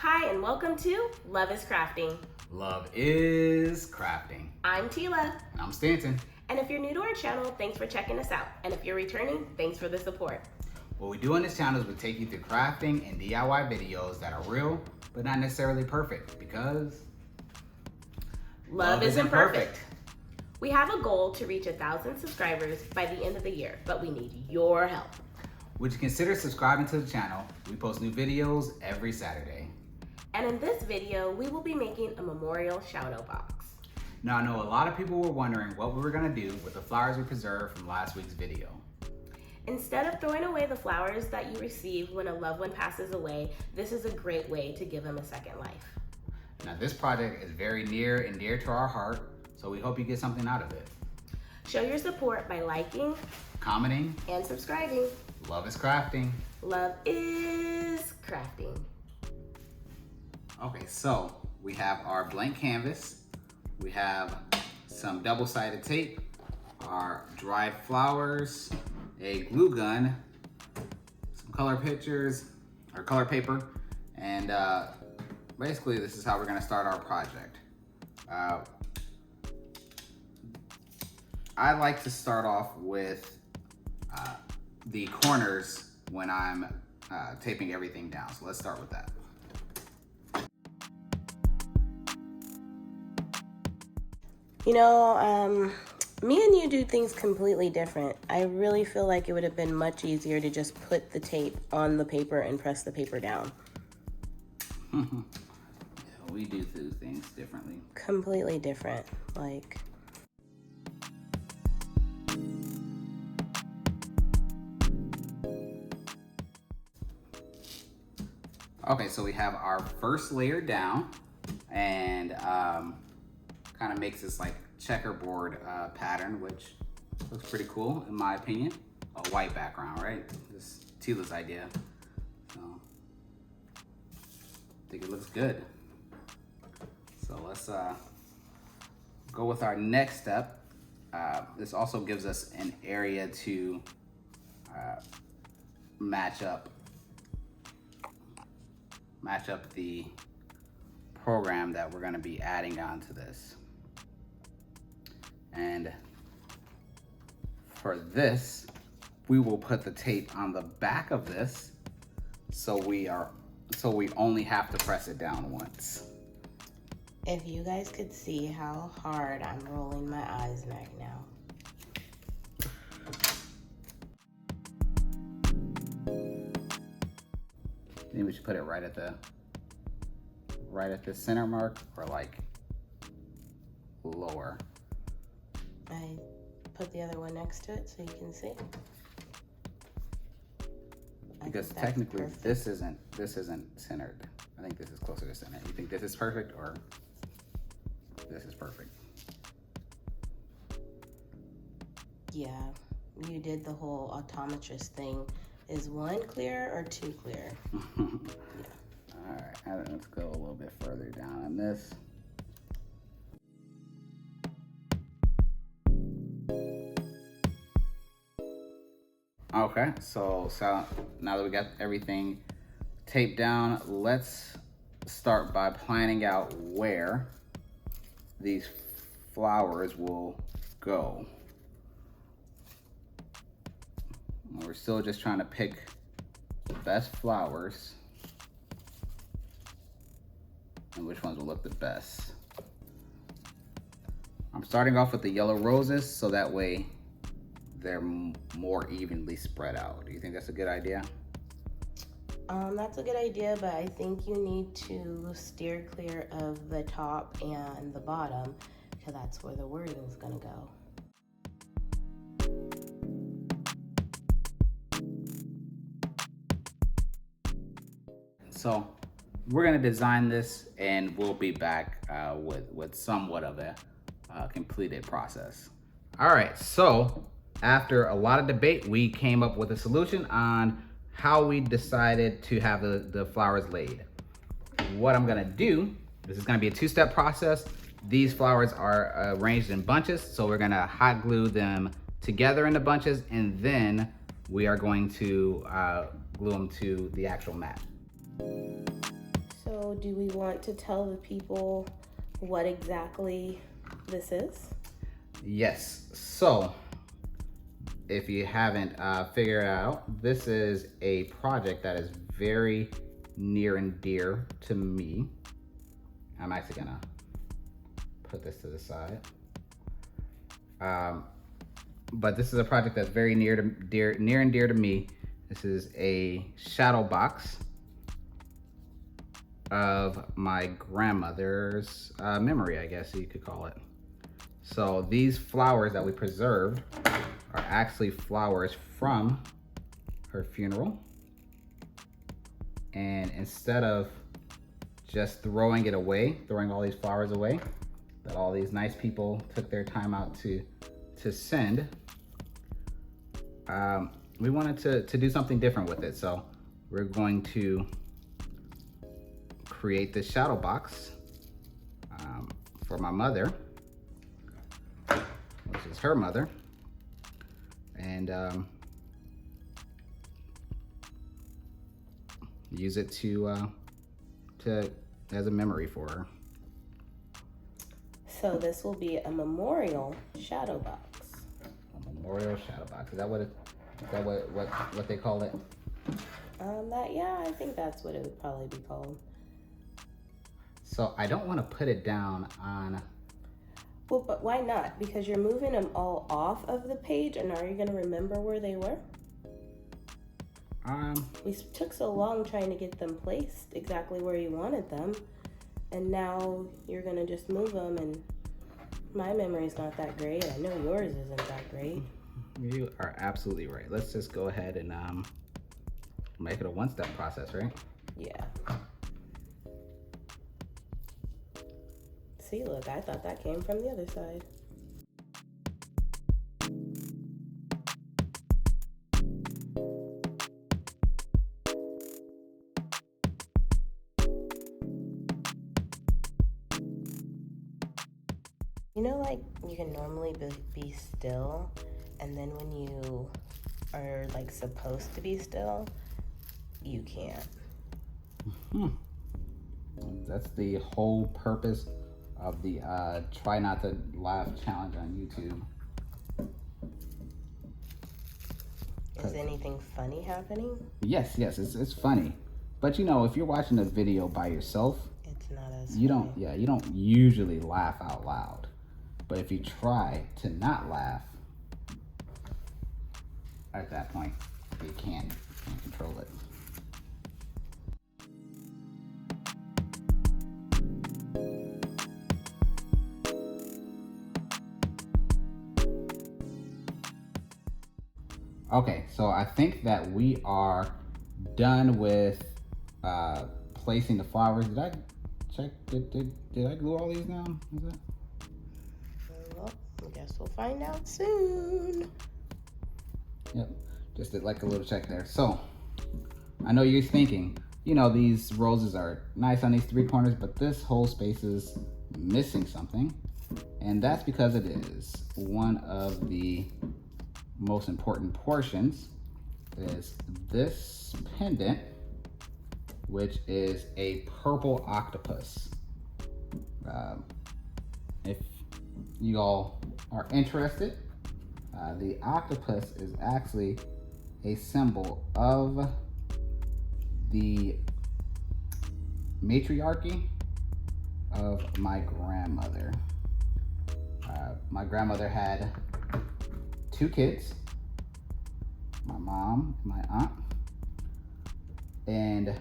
Hi, and welcome to Love is Crafting. Love is crafting. I'm Tila. And I'm Stanton. And if you're new to our channel, thanks for checking us out. And if you're returning, thanks for the support. What we do on this channel is we take you through crafting and DIY videos that are real, but not necessarily perfect, because love isn't perfect. We have a goal to reach 1,000 subscribers by the end of the year, but we need your help. Would you consider subscribing to the channel? We post new videos every Saturday. And in this video, we will be making a memorial shout-out box. Now, I know a lot of people were wondering what we were gonna do with the flowers we preserved from last week's video. Instead of throwing away the flowers that you receive when a loved one passes away, this is a great way to give them a second life. Now, this project is very near and dear to our heart, so we hope you get something out of it. Show your support by liking, commenting, and subscribing. Love is crafting. Love is crafting. Okay, so we have our blank canvas. We have some double-sided tape, our dried flowers, a glue gun, some color pictures, or color paper, and basically this is how we're gonna start our project. I like to start off with the corners when I'm taping everything down. So let's start with that. You know, me and you do things completely different. I really feel like it would have been much easier to just put the tape on the paper and press the paper down. Yeah, we do things differently. Completely different, like. Okay, so we have our first layer down, and kind of makes this like checkerboard pattern, which looks pretty cool in my opinion. A white background, right? This is Tila's idea. So I think it looks good. So let's go with our next step. This also gives us an area to match up the program that we're going to be adding onto this. And for this, we will put the tape on the back of this, so we only have to press it down once. If you guys could see how hard I'm rolling my eyes right now. I think we should put it right at the center mark, or like lower. I put the other one next to it so you can see. Because technically this isn't centered. I think this is closer to center. You think this is perfect, or this is perfect? Yeah, you did the whole optometrist thing. Is one clear or two clear? Yeah. All right, let's go a little bit further down on this. Okay, so now that we got everything taped down, let's start by planning out where these flowers will go. We're still just trying to pick the best flowers and which ones will look the best. I'm starting off with the yellow roses, so that way they're more evenly spread out. Do you think that's a good idea? That's a good idea, but I think you need to steer clear of the top and the bottom, because that's where the wording is gonna go. So we're gonna design this, and we'll be back with somewhat of a completed process. All right, so after a lot of debate, we came up with a solution on how we decided to have the flowers laid. What I'm gonna do, this is gonna be a two-step process. These flowers are arranged in bunches, so we're gonna hot glue them together in the bunches, and then we are going to glue them to the actual mat. So So do we want to tell the people what exactly this is? Yes, so if you haven't figured it out, this is a project that is very near and dear to me. I'm actually gonna put this to the side. But this is a project that's very near and dear to me. This is a shadow box of my grandmother's memory, I guess you could call it. So these flowers that we preserved are actually flowers from her funeral. And instead of just throwing it away, throwing all these flowers away, that all these nice people took their time out to send, we wanted to do something different with it. So we're going to create this shadow box for my mother, which is her mother, and use it to as a memory for her. So this will be a memorial shadow box. A memorial shadow box. Is that what they call it? Yeah, I think that's what it would probably be called. So I don't want to put it down on. Well, but why not? Because you're moving them all off of the page, and are you going to remember where they were? We took so long trying to get them placed exactly where you wanted them, and now you're going to just move them, and my memory's not that great. I know yours isn't that great. You are absolutely right. Let's just go ahead and make it a one-step process, right? Yeah. See, look, I thought that came from the other side. You know, like, you can normally be still, and then when you are, like, supposed to be still, you can't. That's the whole purpose of the try not to laugh challenge on YouTube. Is anything funny happening? Yes, it's funny. But you know, if you're watching a video by yourself, It's not as you funny. you don't usually laugh out loud. But if you try to not laugh, at that point, you can't control it. Okay, so I think that we are done with placing the flowers. Did I check? Did I glue all these down? Is that? Well, I guess we'll find out soon. Yep, just did like a little check there. So I know you're thinking, you know, these roses are nice on these three corners, but this whole space is missing something. And that's because it is one of the most important portions is this pendant, which is a purple octopus. If you all are interested, the octopus is actually a symbol of the matriarchy of my grandmother. My grandmother had two kids, my mom, my aunt, and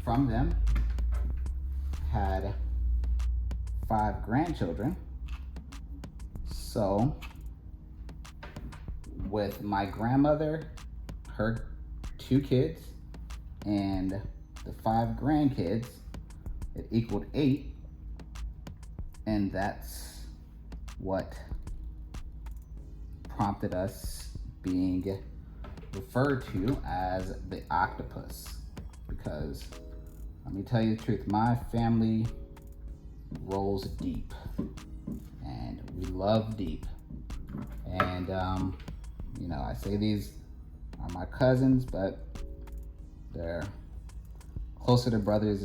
from them had 5 grandchildren. So with my grandmother, her 2 kids, and the 5 grandkids, it equaled 8, and that's what prompted us being referred to as the octopus. Because let me tell you the truth, my family rolls deep, and we love deep. And you know, I say these are my cousins, but they're closer to brothers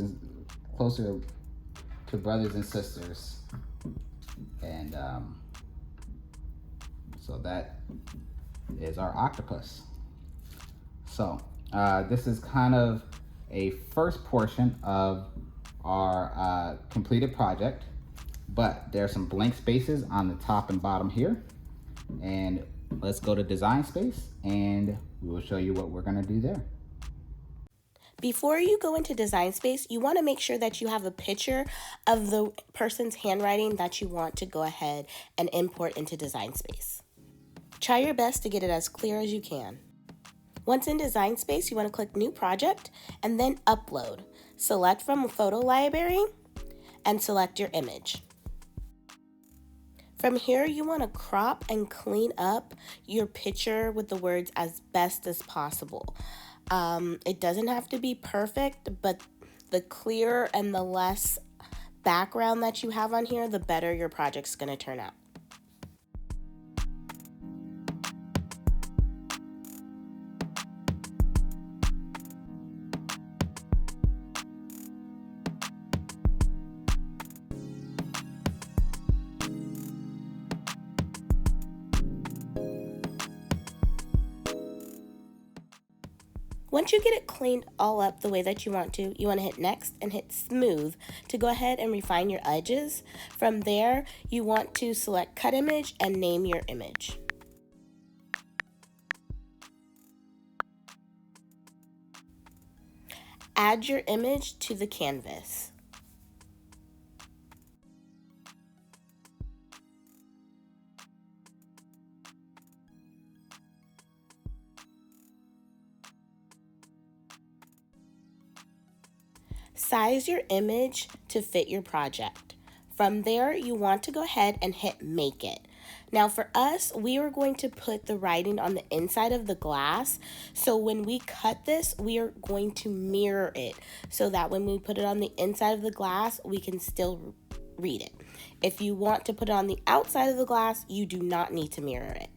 and sisters. And so that is our octopus. So this is kind of a first portion of our completed project, but there are some blank spaces on the top and bottom here. And let's go to design space and we will show you what we're gonna do there. Before you go into design space, you want to make sure that you have a picture of the person's handwriting that you want to go ahead and import into design space. Try your best to get it as clear as you can. Once in design space, you want to click New Project and then Upload. Select from a photo library and select your image. From here, you want to crop and clean up your picture with the words as best as possible. It doesn't have to be perfect, but the clearer and the less background that you have on here, the better your project's going to turn out. Once you get it cleaned all up the way that you want to hit next and hit smooth to go ahead and refine your edges. From there, you want to select cut image and name your image. Add your image to the canvas. Size your image to fit your project. From there, you want to go ahead and hit Make It. Now for us, we are going to put the writing on the inside of the glass. So when we cut this, we are going to mirror it so that when we put it on the inside of the glass, we can still read it. If you want to put it on the outside of the glass, you do not need to mirror it.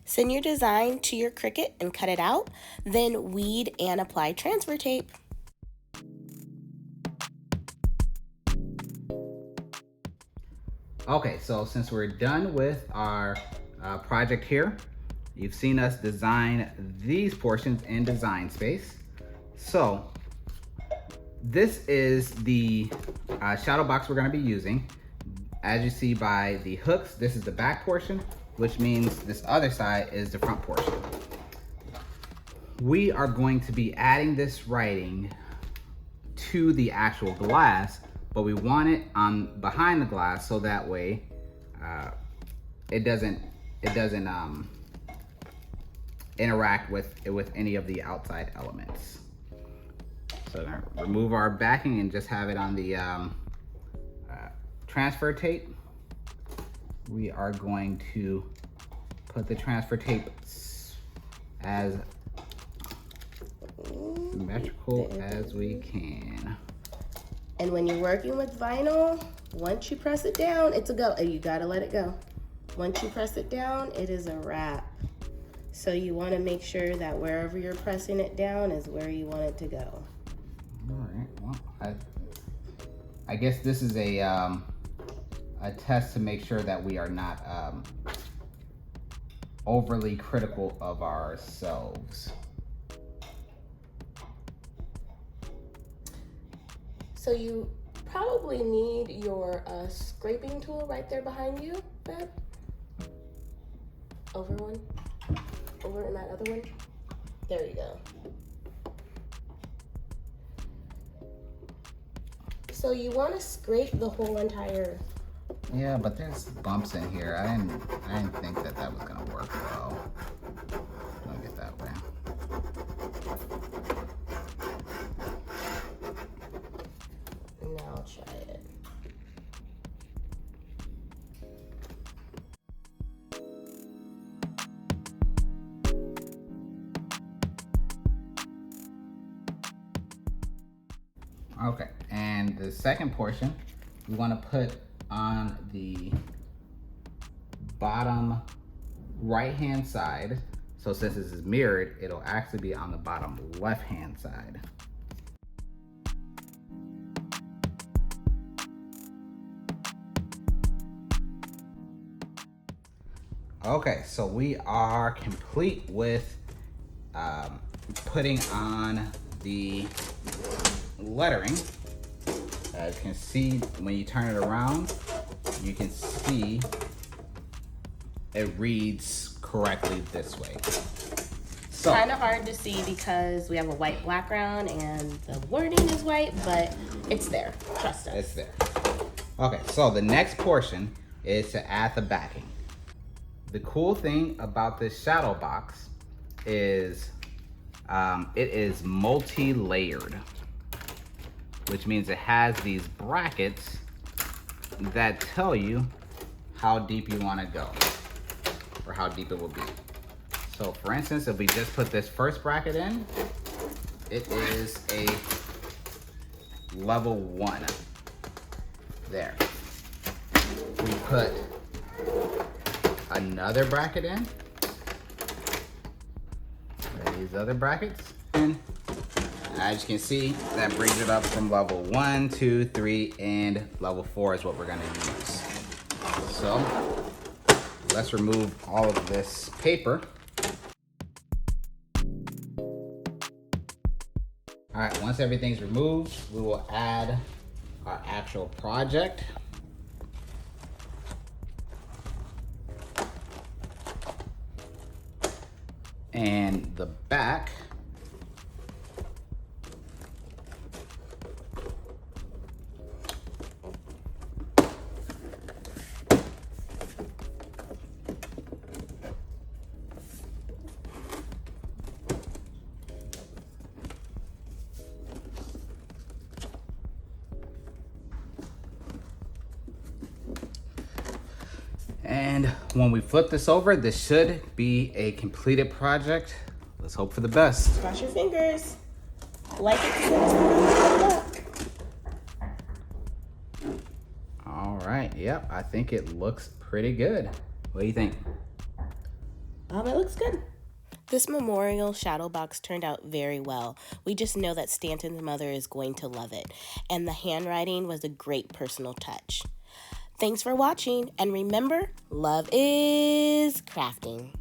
Send your design to your Cricut and cut it out, then weed and apply transfer tape. Okay, so since we're done with our project here, you've seen us design these portions in design space. So this is the shadow box we're going to be using. As you see by the hooks, this is the back portion, which means this other side is the front portion. We are going to be adding this writing to the actual glass, but we want it on behind the glass so that way it doesn't interact with any of the outside elements. So I'm gonna remove our backing and just have it on the transfer tape. We are going to put the transfer tape as symmetrical as we can. And when you're working with vinyl, once you press it down, it's a go. You gotta let it go. Once you press it down, it is a wrap. So you wanna make sure that wherever you're pressing it down is where you want it to go. All right, well, I guess this is a test to make sure that we are not overly critical of ourselves. So you probably need your scraping tool right there behind you, babe. Over one. Over in that other one. There you go. So you want to scrape the whole entire. Yeah, but there's bumps in here. I didn't think that was gonna work well. Don't get that way. Now I'll try it. Okay, and the second portion we want to put on the bottom right hand side. So since this is mirrored, it'll actually be on the bottom left hand side. Okay, so we are complete with putting on the lettering. As you can see, when you turn it around, you can see it reads correctly this way. So, kind of hard to see because we have a white background and the wording is white, but it's there. Trust us. it's there. Okay, so the next portion is to add the backing. The cool thing about this shadow box is it is multi-layered, which means it has these brackets that tell you how deep you want to go or how deep it will be. So for instance, if we just put this first bracket in, it is a level 1 there. We put another bracket in, these other brackets, and as you can see, that brings it up from level 1, 2, 3, and level 4 is what we're gonna use. So let's remove all of this paper. All right, once everything's removed, we will add our actual project. And the back and when we flip this over, this should be a completed project. Let's hope for the best. Cross your fingers. Like it, good luck. All right, yep, I think it looks pretty good. What do you think? It looks good. This memorial shadow box turned out very well. We just know that Stanton's mother is going to love it. And the handwriting was a great personal touch. Thanks for watching, and remember, love is crafting.